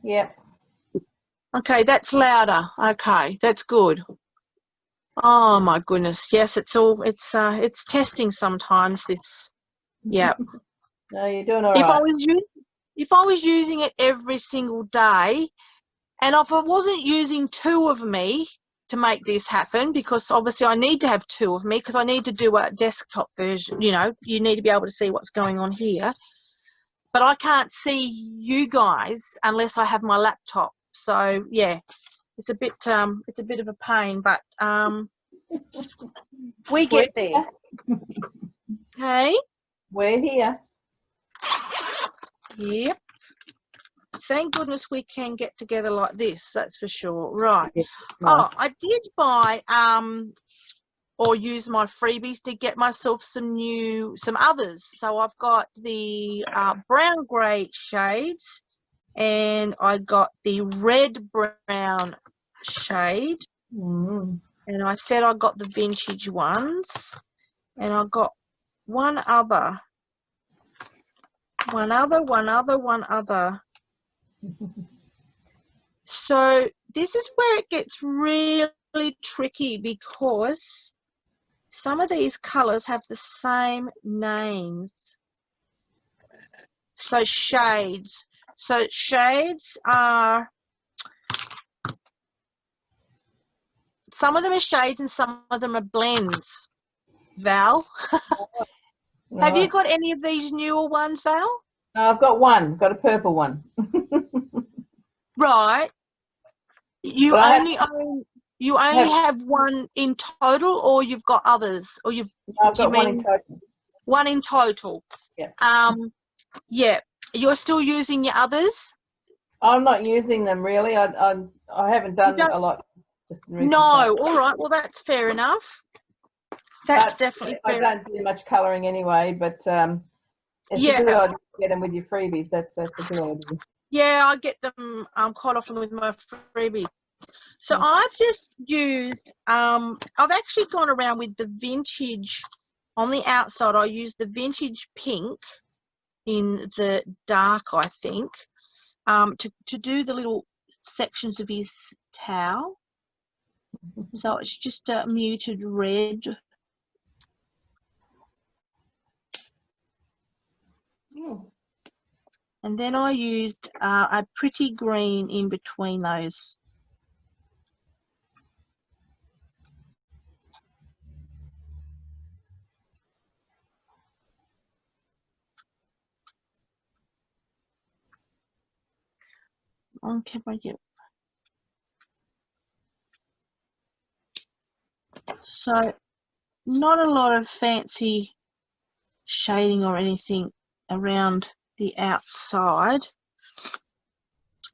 Yep. Okay, that's louder. Okay, that's good. Oh my goodness. Yes, it's testing sometimes, this. Yeah. No, you're doing all If I right. was using it every single day, and if I wasn't using two of me to make this happen, because obviously I need to have two of me because I need to do a desktop version, you know, you need to be able to see what's going on here. But I can't see you guys unless I have my laptop. So yeah, it's a bit of a pain, but we get there. Okay. We're here. Yep. Thank goodness we can get together like this, that's for sure. Right. Yeah. Oh, I did buy or use my freebies to get myself some others. So I've got the brown grey shades, and I got the red brown shade, and I said I got the vintage ones, and I got one other. So this is where it gets really tricky, because some of these colours have the same names. So shades. So shades are, some of them are shades and some of them are blends. Val, have you got any of these newer ones, Val? No, I've got one. Got a purple one. Right. You only have one in total, or you've got others, or you've? No, I've got one in total. One in total. Yeah. Yeah. You're still using your others? I'm not using them really. I haven't done a lot. Just in recent times. All right. Well, that's fair enough. That's definitely fair. I don't do much colouring anyway, but it's a good idea to get them with your freebies. That's a good idea. Yeah, I get them quite often with my freebies. So I've just used, I've actually gone around with the vintage on the outside. I used the vintage pink in the dark, I think, to do the little sections of his towel. So it's just a muted red. And then I used a pretty green in between those. Okay, so not a lot of fancy shading or anything around the outside.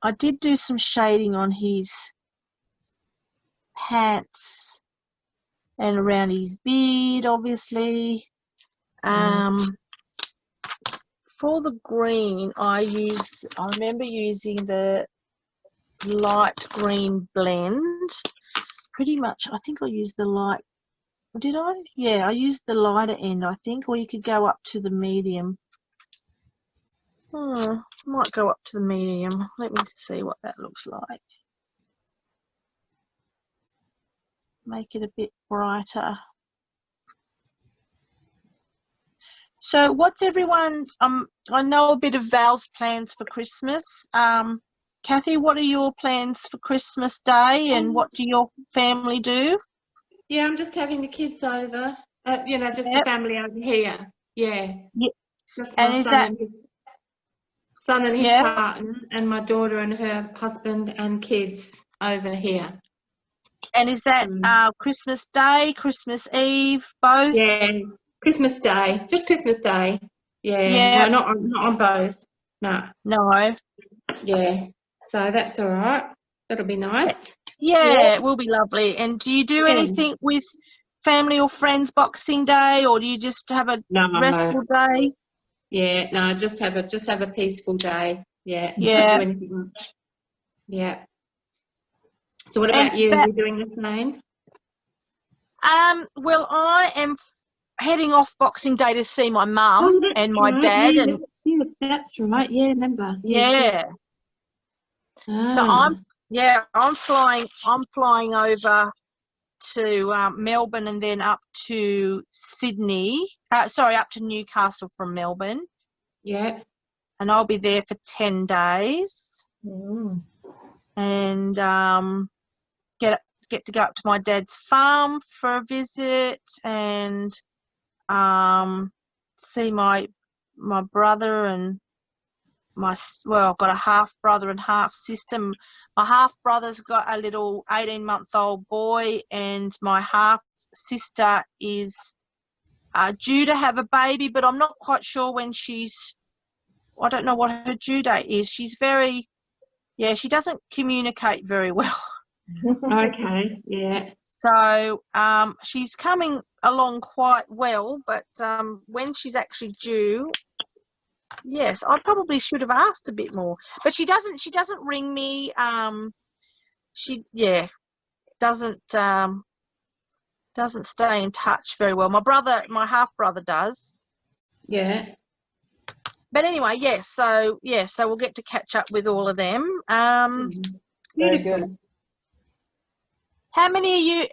I did do some shading on his pants and around his beard, obviously. For the green, I remember using the light green blend. Pretty much, I think I used the light. Did I? Yeah, I used the lighter end, I think, or you could go up to the medium. Might go up to the medium. Let me see what that looks like. Make it a bit brighter. So what's everyone's, I know a bit of Val's plans for Christmas. Kathy, what are your plans for Christmas Day, and what do your family do? Yeah, I'm just having the kids over, you know, just the family over here. Yeah. Just my son and his partner, and my daughter and her husband and kids over here. And is that Christmas Day, Christmas Eve, both? Yeah, Christmas Day, just Christmas Day. Yeah, no, not on both. No. Yeah, so that's all right. That'll be nice. Yeah, it will be lovely. And do you do anything with family or friends Boxing Day, or do you just have a restful day? Yeah, no, just have a peaceful day. Yeah. Yeah. Not do anything much. Yeah. So what about you? Are you doing the same? Well, I am heading off Boxing Day to see my mum and my dad. Yeah, that's right. Yeah, remember. Yeah. So I'm flying over to Melbourne and then up to Sydney. Up to Newcastle from Melbourne. Yeah. And I'll be there for 10 days. Mm. And get to go up to my dad's farm for a visit and see my brother and I've got a half brother and half sister. My half brother's got a little 18-month-old boy, and my half sister is due to have a baby, but I'm not quite sure when I don't know what her due date is. She's she doesn't communicate very well. Okay, yeah. So she's coming along quite well, but when she's actually due, yes, I probably should have asked a bit more. But she doesn't ring me. She doesn't stay in touch very well. My half brother does. Yeah. But anyway, so we'll get to catch up with all of them. Very good. How many are you?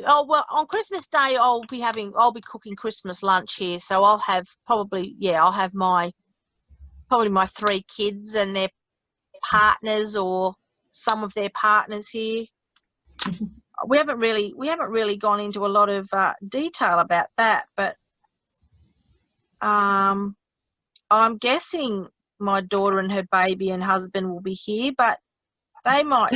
Oh, well, on Christmas Day, I'll be cooking Christmas lunch here. So I'll have probably my 3 kids and their partners or some of their partners here. We haven't really gone into a lot of detail about that, but I'm guessing my daughter and her baby and husband will be here, but they might,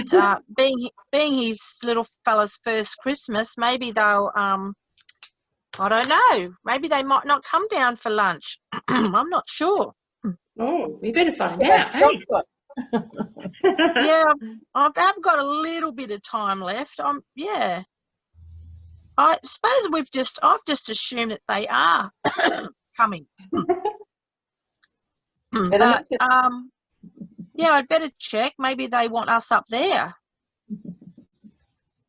being his little fella's first Christmas, maybe they'll, I don't know, maybe they might not come down for lunch. I'm not sure. Oh, we better find out, hey? Yeah, I've got a little bit of time left. I suppose I've just assumed that they are coming. But I'd better check. Maybe they want us up there.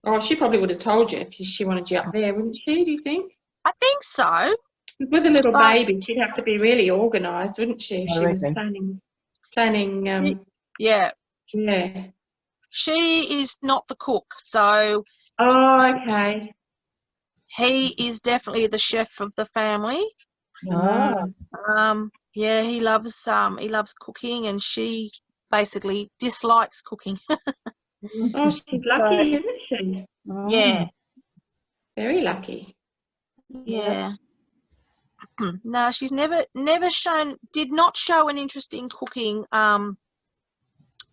Oh, she probably would have told you if she wanted you up there, wouldn't she, do you think? I think so. With a little baby, she'd have to be really organised, wouldn't she, if she was planning. Yeah. Yeah. She is not the cook, so. Oh, okay. He is definitely the chef of the family. Oh. He loves cooking, and she basically dislikes cooking. Oh, she's lucky, isn't she? Yeah. Very lucky. Yeah. No, she's never did not show an interest in cooking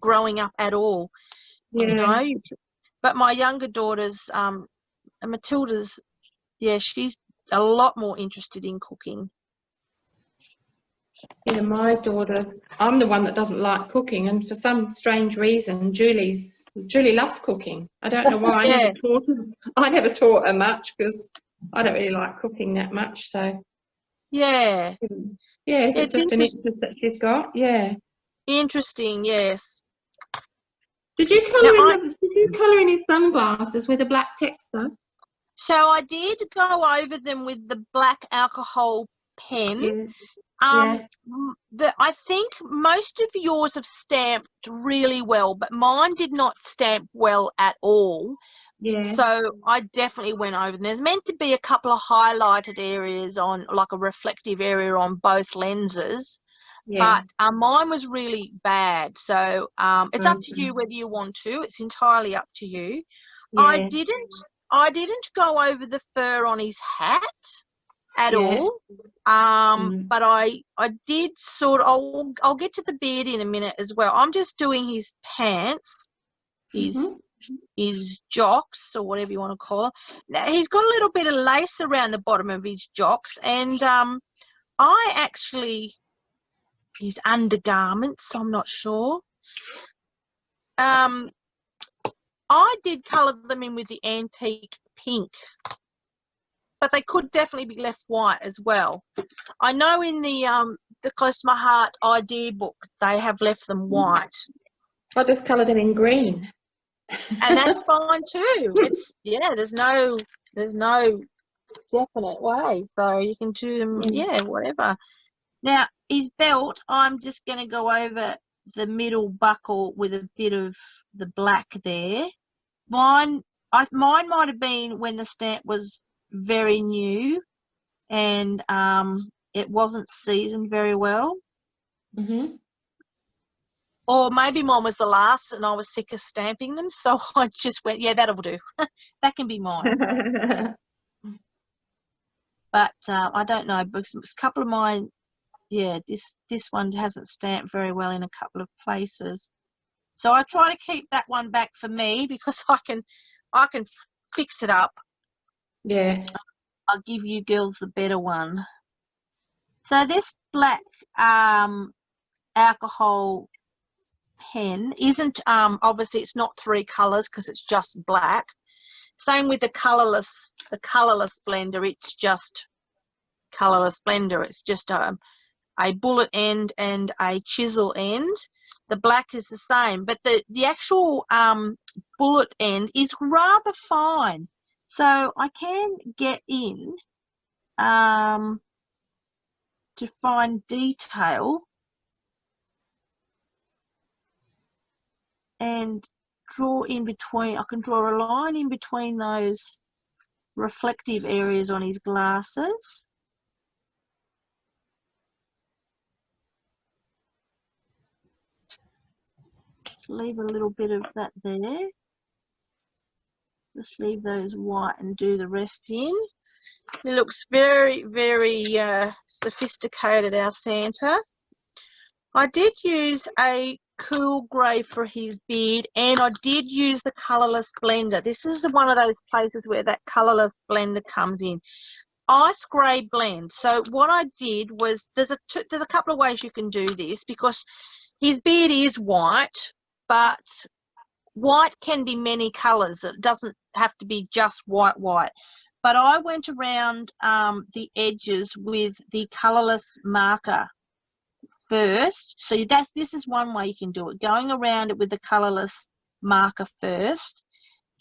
growing up at all. Yeah. You know, but my younger daughter's Matilda's, she's a lot more interested in cooking. Yeah, my daughter, I'm the one that doesn't like cooking, and for some strange reason, Julie loves cooking. I don't know why. I never taught her much because I don't really like cooking that much. So it's just an interest that she's got. Yeah, interesting. Yes. Did you colour in his sunglasses with a black texter? So I did go over them with the black alcohol pen. I think most of yours have stamped really well, but mine did not stamp well at all. Yeah. So I definitely went over them. There's meant to be a couple of highlighted areas on, like a reflective area on both lenses. Yeah. But mine was really bad. So it's up to you whether you want to. It's entirely up to you. Yeah. I didn't go over the fur on his hat at all. But I did sort of, I'll get to the beard in a minute as well. I'm just doing his pants, his jocks, or whatever you want to call it. Now, he's got a little bit of lace around the bottom of his jocks, and his undergarments, I'm not sure. I did colour them in with the antique pink, but they could definitely be left white as well. I know in the Close to My Heart idea book, they have left them white. I just coloured them in green. And that's fine too. There's no definite way. So you can do them, whatever. Now, his belt, I'm just going to go over the middle buckle with a bit of the black there. Mine might have been when the stamp was very new and it wasn't seasoned very well. Mm-hmm. Or maybe mine was the last and I was sick of stamping them, so I just went, yeah, that'll do. That can be mine. But I don't know, because a couple of mine, yeah, this one hasn't stamped very well in a couple of places. So I try to keep that one back for me because I can fix it up. Yeah. I'll give you girls the better one. So this black alcohol pen isn't obviously it's not 3 colors because it's just black. Same with the colorless blender. It's just colorless blender. It's just a bullet end and a chisel end. The black is the same, but the actual bullet end is rather fine. So I can get in to find detail and draw in between. I can draw a line in between those reflective areas on his glasses. Just leave a little bit of that there. Just leave those white and do the rest in. It looks very, very sophisticated, our Santa. I did use a cool grey for his beard, and I did use the colourless blender. This is one of those places where that colourless blender comes in. Ice grey blend. So what I did was, there's a couple of ways you can do this, because his beard is white, but white can be many colours. It doesn't have to be just white. But I went around the edges with the colourless marker first. So this is one way you can do it, going around it with the colourless marker first,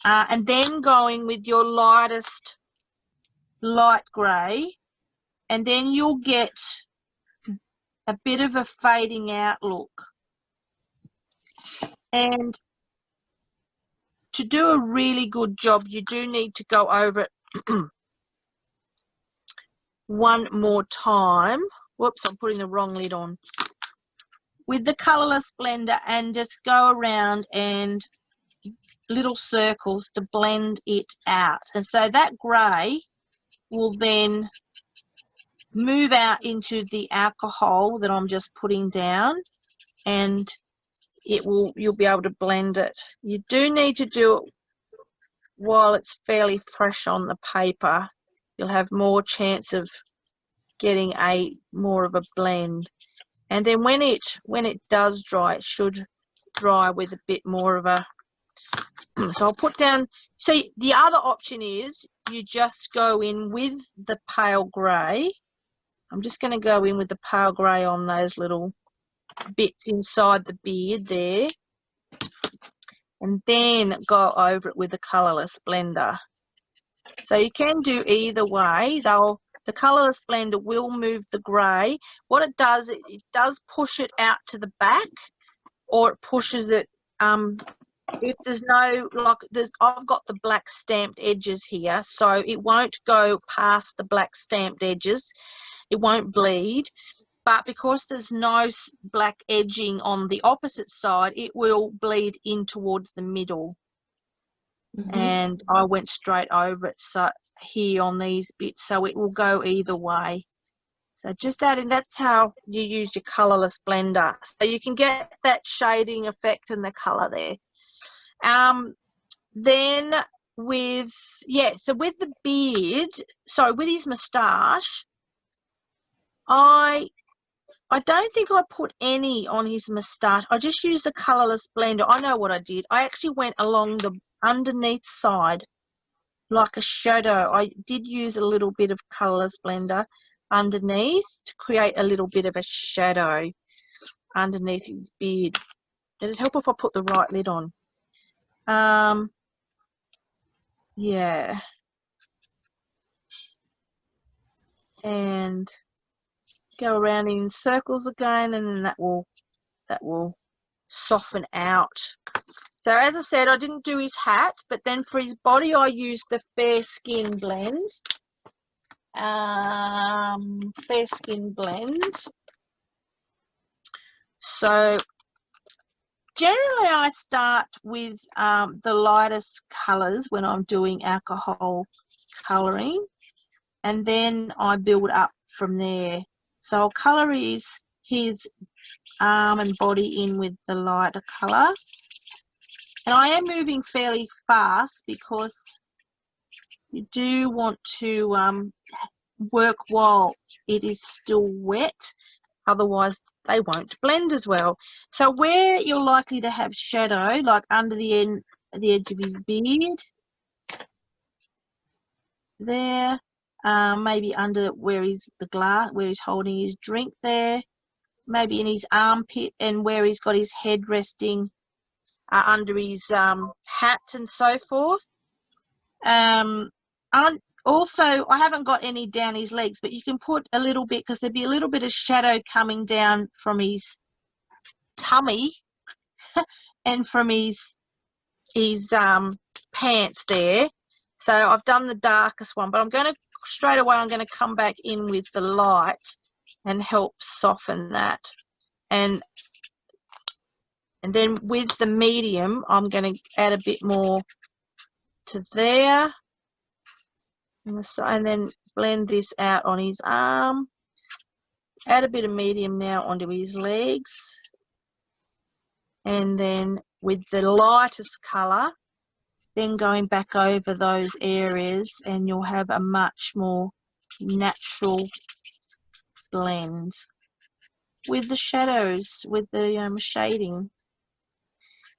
and then going with your lightest light grey, and then you'll get a bit of a fading out look. And to do a really good job, you do need to go over it one more time. Whoops, I'm putting the wrong lid on. With the colourless blender, and just go around and little circles to blend it out. And so that grey will then move out into the alcohol that I'm just putting down, and you'll be able to blend it. You do need to do it while it's fairly fresh on the paper. You'll have more chance of getting more of a blend. And then when it does dry, it should dry with a bit more of a, so I'll put down, so the other option is you just go in with the pale grey. I'm just going to go in with the pale grey on those little bits inside the beard there, and then go over it with the colourless blender. So you can do either way. The colourless blender will move the grey. What it does push it out to the back, or it pushes it, if there's no, I've got the black stamped edges here, so it won't go past the black stamped edges. It won't bleed. But because there's no black edging on the opposite side, it will bleed in towards the middle. Mm-hmm. And I went straight over it, so here on these bits, so it will go either way. So just adding, that's how you use your colourless blender. So you can get that shading effect in the colour there. Then with the beard, with his moustache, I don't think I put any on his moustache. I just used the colourless blender. I know what I did. I actually went along the underneath side like a shadow. I did use a little bit of colourless blender underneath to create a little bit of a shadow underneath his beard. It'd help if I put the right lid on. Yeah. And go around in circles again, and then that will soften out. So as I said, I didn't do his hat, but then for his body, I used the Fair Skin Blend. Fair Skin Blend. So generally I start with the lightest colours when I'm doing alcohol colouring, and then I build up from there. So I'll colour his arm and body in with the lighter colour. And I am moving fairly fast because you do want to work while it is still wet, otherwise they won't blend as well. So where you're likely to have shadow, like under the edge of his beard, there, maybe under where he's where he's holding his drink there, maybe in his armpit, and where he's got his head resting under his hat and so forth. Also, I haven't got any down his legs, but you can put a little bit, because there'd be a little bit of shadow coming down from his tummy and from his pants there. So I've done the darkest one, but I'm going to I'm going to come back in with the light and help soften that. And then with the medium, I'm going to add a bit more to there. And then blend this out on his arm. Add a bit of medium now onto his legs. And then with the lightest colour, then going back over those areas, and you'll have a much more natural blend with the shadows, with the shading.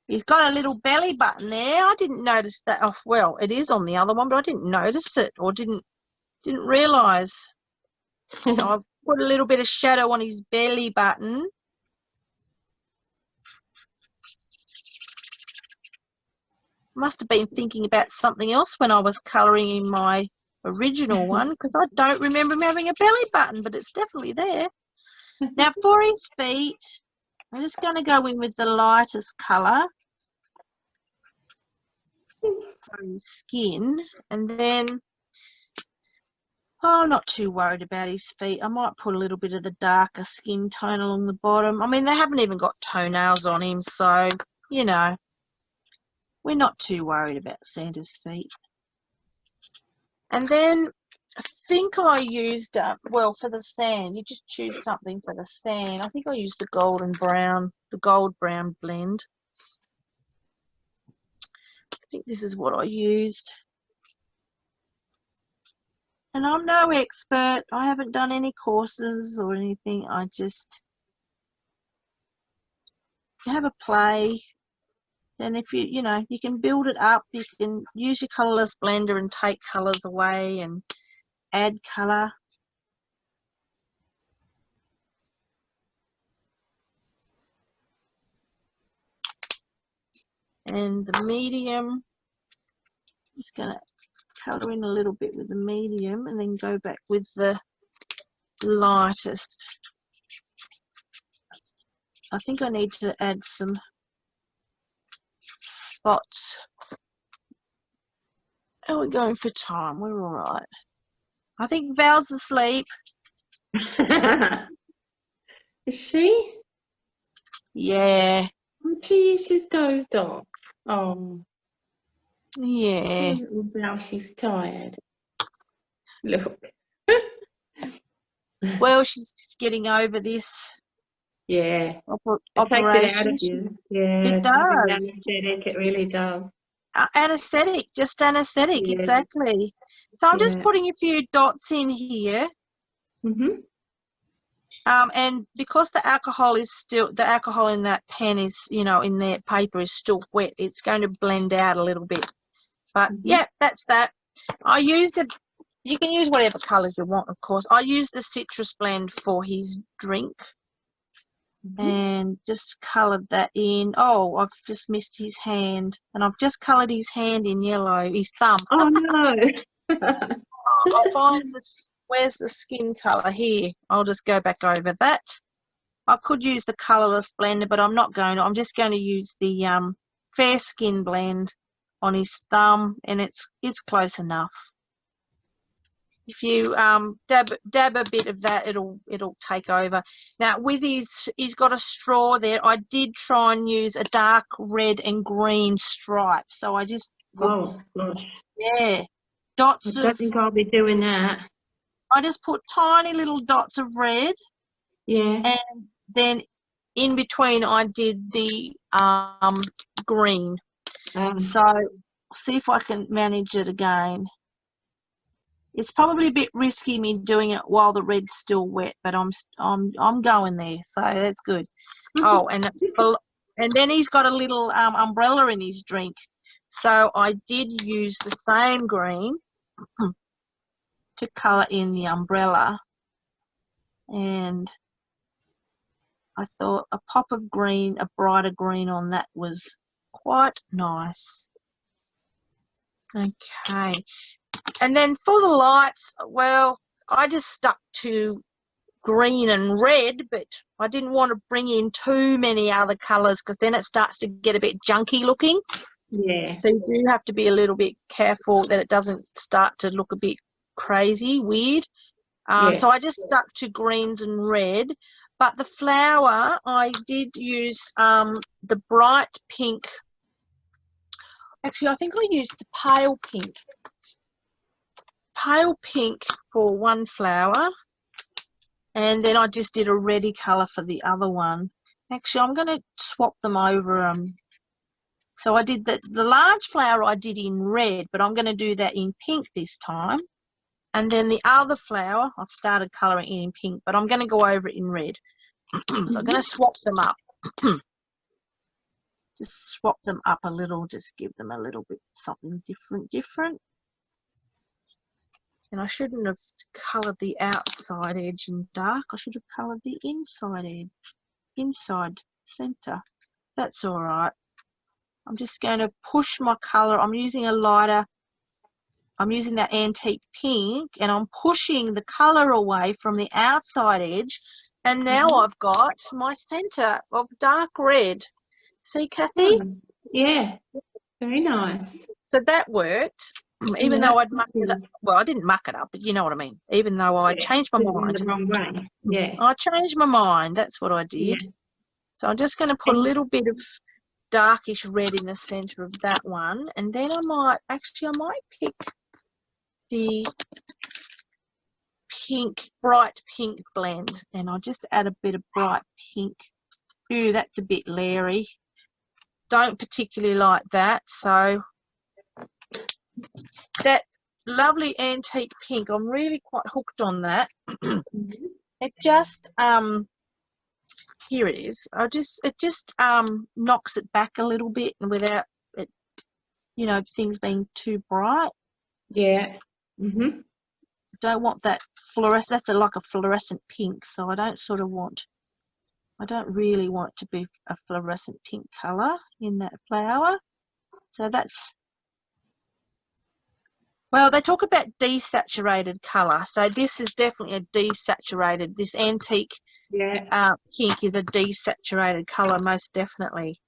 He's got a little belly button there. I didn't notice that. Oh, well, it is on the other one, but I didn't notice it, or didn't realise. So I've put a little bit of shadow on his belly button. Must have been thinking about something else when I was colouring in my original one, because I don't remember him having a belly button, but it's definitely there. Now for his feet, I'm just going to go in with the lightest colour for his skin, and then I'm not too worried about his feet. I might put a little bit of the darker skin tone along the bottom. I mean, they haven't even got toenails on him, so, you know, we're not too worried about Santa's feet. And then I think I used, well, for the sand, you just choose something for the sand. I think I used the gold brown blend. I think this is what I used. And I'm no expert. I haven't done any courses or anything. I just have a play. And if you know, you can build it up. You can use your colourless blender and take colours away and add colour. And the medium, just going to colour in a little bit with the medium and then go back with the lightest. I think I need to add some spots. How are we going for time? We're all right. I think Val's asleep. Is she? Yeah. Oh, gee, she's dozed off. Oh. Yeah. Now she's tired. Look. Well, she's just getting over this. Yeah. Operation. It takes it out of you. Yeah. It does. Anesthetic, it really does. Anesthetic, just anesthetic, Yeah. Exactly. So I'm just putting a few dots in here. Mhm. And because the alcohol in that pen is, in their paper is still wet, it's going to blend out a little bit. But yeah, that's that. I used it. You can use whatever colours you want, of course. I used the citrus blend for his drink and just coloured that in. Oh, I've just missed his hand, and I've just coloured his hand in yellow, his thumb. Oh no. I'll find this. Where's the skin colour? Here. I'll just go back over that. I could use the colourless blender, but I'm not going to. I'm just going to use the Fair Skin blend on his thumb, and it's close enough. If you dab a bit of that, it'll take over. Now with he's got a straw there. I did try and use a dark red and green stripe, so I just put, Oh gosh. yeah, dots I don't think I'll be doing that. I just put tiny little dots of red. Yeah. And then in between I did the green. So I'll see if I can manage it again. It's probably a bit risky me doing it while the red's still wet, but I'm going there, so that's good. Oh, and then he's got a little umbrella in his drink, so I did use the same green to colour in the umbrella, and I thought a pop of green, a brighter green on that was quite nice. Okay. And then for the lights, well, I just stuck to green and red, but I didn't want to bring in too many other colours because then it starts to get a bit junky looking. Yeah. So you do have to be a little bit careful that it doesn't start to look a bit crazy, weird. So I just stuck to greens and red. But the flower, I did use the bright pink. Actually, I think I used the pale pink. Pale pink for one flower. And then I just did a reddy colour for the other one. Actually, I'm going to swap them over. So I did the large flower I did in red, but I'm going to do that in pink this time. And then the other flower, I've started colouring it in pink, but I'm going to go over it in red. So I'm going to swap them up. Just swap them up a little, just give them a little bit something different. And I shouldn't have coloured the outside edge in dark. I should have coloured the inside edge, inside centre. That's all right. I'm just going to push my colour. I'm using a lighter. I'm using that antique pink, and I'm pushing the colour away from the outside edge. And now I've got my centre of dark red. See, Kathy? Yeah, very nice. So that worked, even though I'd mucked it up. Well, I didn't muck it up, but you know what I mean. Even though I changed my mind. The wrong way. Yeah. I changed my mind. That's what I did. Yeah. So I'm just going to put a little bit of darkish red in the centre of that one. And then I might pick the pink, bright pink blend. And I'll just add a bit of bright pink. Ooh, that's a bit leery. Don't particularly like that. So that lovely antique pink, I'm really quite hooked on that. It just here it is. It just knocks it back a little bit, and without it, you know, things being too bright. Yeah. Don't want that fluorescent. That's like a fluorescent pink, so I don't really want it to be a fluorescent pink colour in that flower. So that's, well, they talk about desaturated colour. So this is definitely a desaturated, this antique pink is a desaturated colour, most definitely.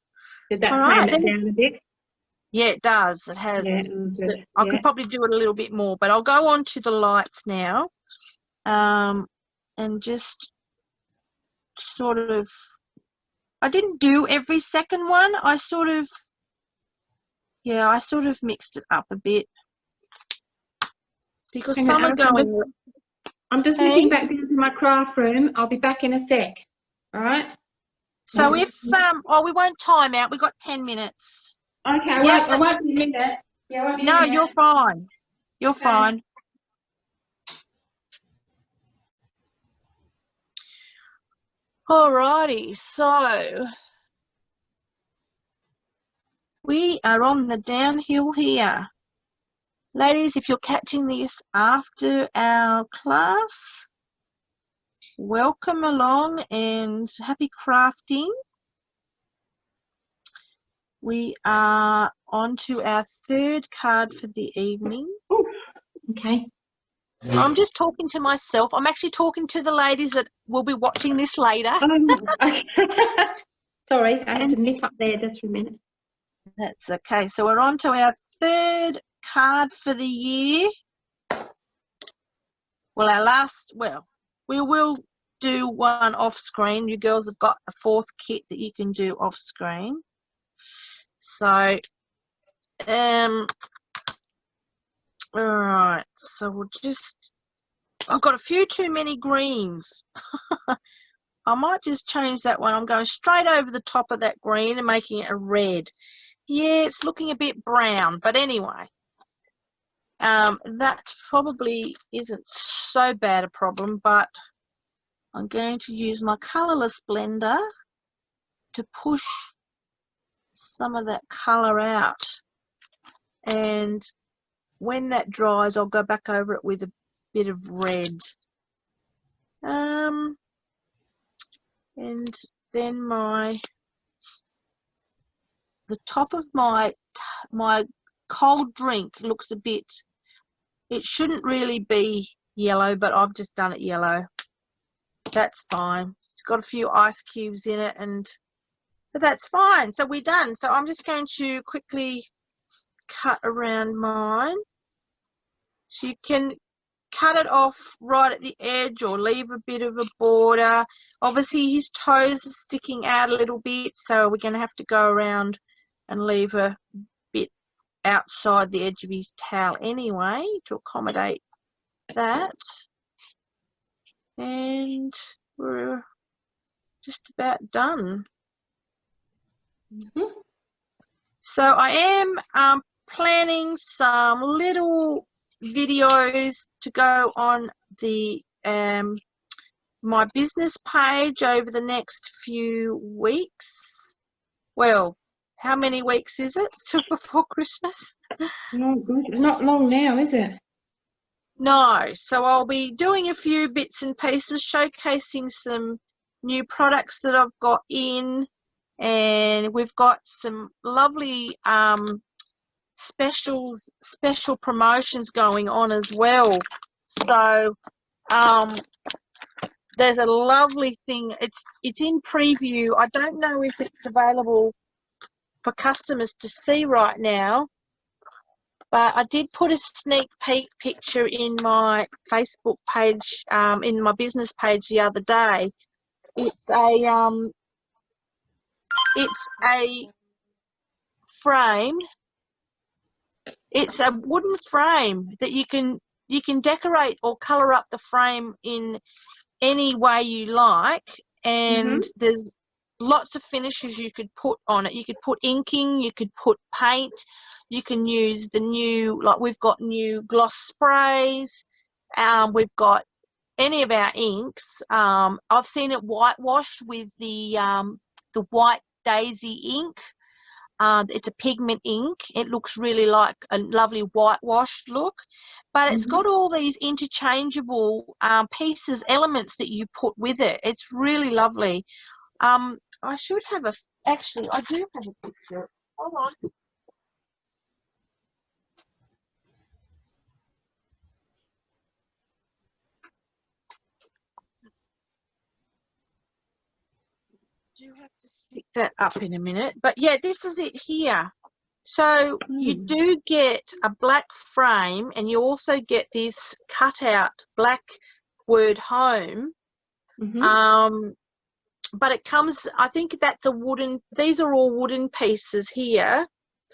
Did that tone it down a bit? Yeah, it does. It has. Yeah, so I could probably do it a little bit more, but I'll go on to the lights now and just sort of, I didn't do every second one. I sort of mixed it up a bit. Because some are going... I'm just nipping back down to my craft room. I'll be back in a sec. All right? So if... we won't time out. We've got 10 minutes. Okay, I won't be a minute. Yeah, I won't be a minute. You're fine. You're fine. Alrighty, so... we are on the downhill here. Ladies, if you're catching this after our class, welcome along and happy crafting. We are on to our third card for the evening. Ooh, okay. I'm just talking to myself. I'm actually talking to the ladies that will be watching this later. Sorry, I had to nip up there just for a minute. That's okay. So we're on to our third card for the year. Well, our last, we will do one off screen. You girls have got a fourth kit that you can do off screen. So, all right. So we'll just, I've got a few too many greens. I might just change that one. I'm going straight over the top of that green and making it a red. Yeah, it's looking a bit brown, but anyway. That probably isn't so bad a problem, but I'm going to use my colourless blender to push some of that colour out. And when that dries, I'll go back over it with a bit of red. And then the top of my cold drink looks a bit, it shouldn't really be yellow, but I've just done it yellow. That's fine. It's got a few ice cubes in it, but that's fine. So we're done. So I'm just going to quickly cut around mine. So you can cut it off right at the edge or leave a bit of a border. Obviously his toes are sticking out a little bit, so we're going to have to go around and leave a bit outside the edge of his towel anyway to accommodate that. And we're just about done. Mm-hmm. So I am planning some little videos to go on the my business page over the next few weeks. Well, how many weeks is it till before Christmas? No, good. It's not long now, is it? No, so I'll be doing a few bits and pieces, showcasing some new products that I've got in, and we've got some lovely special promotions going on as well. So there's a lovely thing. It's in preview. I don't know if it's available for customers to see right now, but I did put a sneak peek picture in my Facebook page, in my business page the other day. It's a frame. It's a wooden frame that you can decorate or colour up the frame in any way you like, and there's lots of finishes you could put on it. You could put inking, you could put paint, you can use the new, like we've got new gloss sprays, we've got any of our inks. I've seen it whitewashed with the white daisy ink. It's a pigment ink. It looks really like a lovely whitewashed look, but it's got all these interchangeable pieces, elements that you put with it. It's really lovely. I should have actually, I do have a picture. Hold on. Do have to stick that up in a minute, but yeah, this is it here. So you do get a black frame, and you also get this cutout black word home. But it comes, I think that's a wooden, these are all wooden pieces here.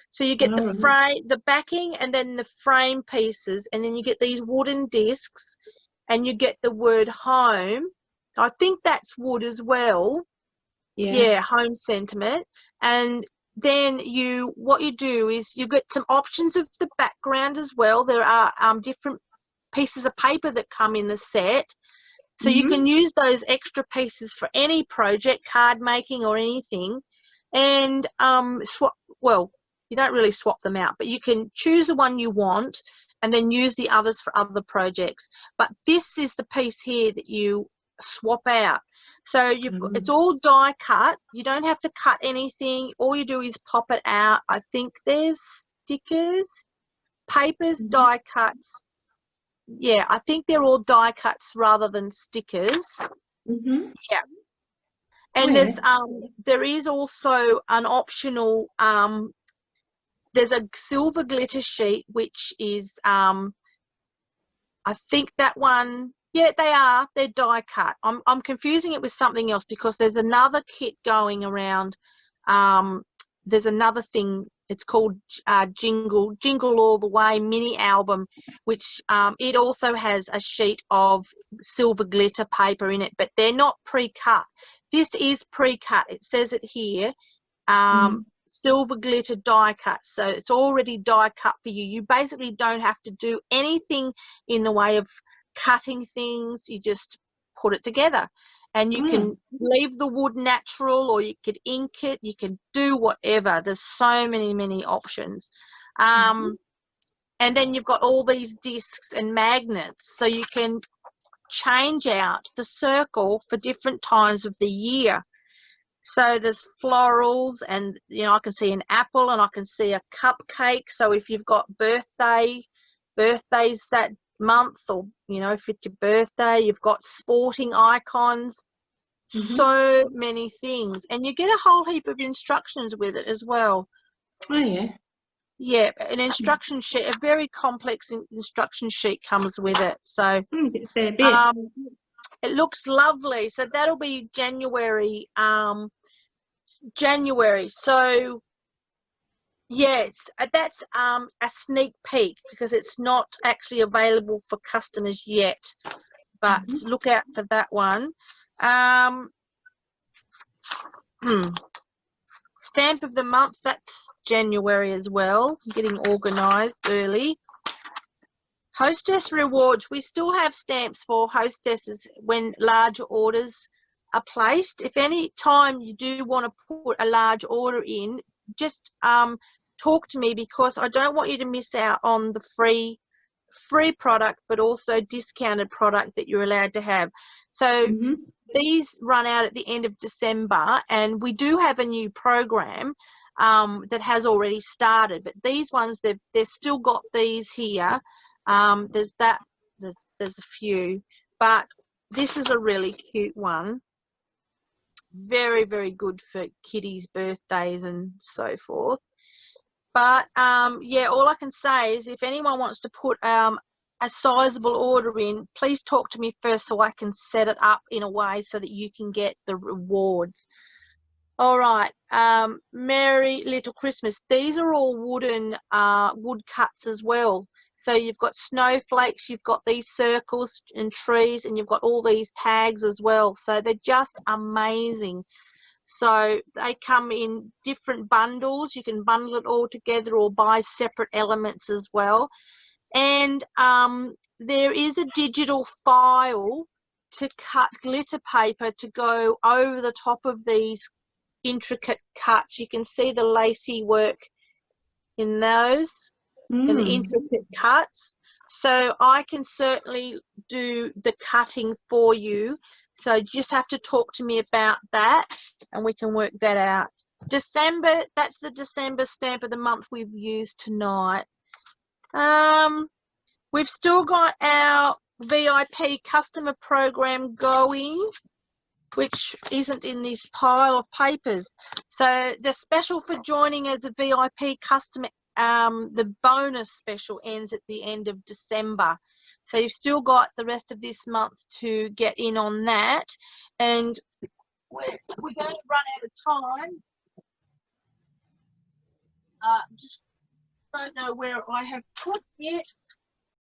So you get the frame, the backing, and then the frame pieces, and then you get these wooden discs, and you get the word home. I think that's wood as well. Yeah, home sentiment. And then what you do is you get some options of the background as well. There are different pieces of paper that come in the set. So you can use those extra pieces for any project, card making or anything. And you don't really swap them out, but you can choose the one you want and then use the others for other projects. But this is the piece here that you swap out. So you've got, it's all die cut. You don't have to cut anything. All you do is pop it out. I think there's stickers, papers, die cuts, yeah, I think they're all die cuts rather than stickers. Mm-hmm. Yeah. And there is also an optional, there's a silver glitter sheet, which is, I think that one, yeah, they're die cut. I'm confusing it with something else because there's another kit going around. There's another thing, it's called Jingle All the Way mini album, which it also has a sheet of silver glitter paper in it, but they're not pre-cut. This is pre-cut. It says it here, silver glitter die cut. So it's already die cut for you. You basically don't have to do anything in the way of cutting things. You just put it together. And you can leave the wood natural, or you could ink it. You can do whatever. There's so many options. And then you've got all these discs and magnets, so you can change out the circle for different times of the year. So there's florals, and I can see an apple, and I can see a cupcake. So if you've got birthdays that month, or if it's your birthday, you've got sporting icons. So many things, and you get a whole heap of instructions with it as well. Oh yeah. Yeah, an instruction sheet, a very complex instruction sheet comes with it. So it looks lovely. So that'll be January. So yes, that's a sneak peek, because it's not actually available for customers yet. But look out for that one. Stamp of the month, that's January as well. Getting organised early. Hostess rewards. We still have stamps for hostesses when larger orders are placed. If any time you do want to put a large order in, just talk to me, because I don't want you to miss out on the free product, but also discounted product that you're allowed to have. So these run out at the end of December, and we do have a new program that has already started. But these ones, they've still got these here. There's a few, but this is a really cute one. Very, very good for kiddies' birthdays and so forth. But yeah, all I can say is if anyone wants to put a sizable order in, please talk to me first so I can set it up in a way so that you can get the rewards. All right, Merry Little Christmas. These are all wooden wood cuts as well. So you've got snowflakes, you've got these circles and trees, and you've got all these tags as well. So they're just amazing. So they come in different bundles. You can bundle it all together or buy separate elements as well. And there is a digital file to cut glitter paper to go over the top of these intricate cuts. You can see the lacy work in those and the intricate cuts. So I can certainly do the cutting for you. So you just have to talk to me about that, and we can work that out. December, that's the December stamp of the month we've used tonight. We've still got our VIP customer program going, which isn't in this pile of papers. So the special for joining as a VIP customer, the bonus special ends at the end of December. So you've still got the rest of this month to get in on that. And we're going to run out of time. Just don't know where I have put it.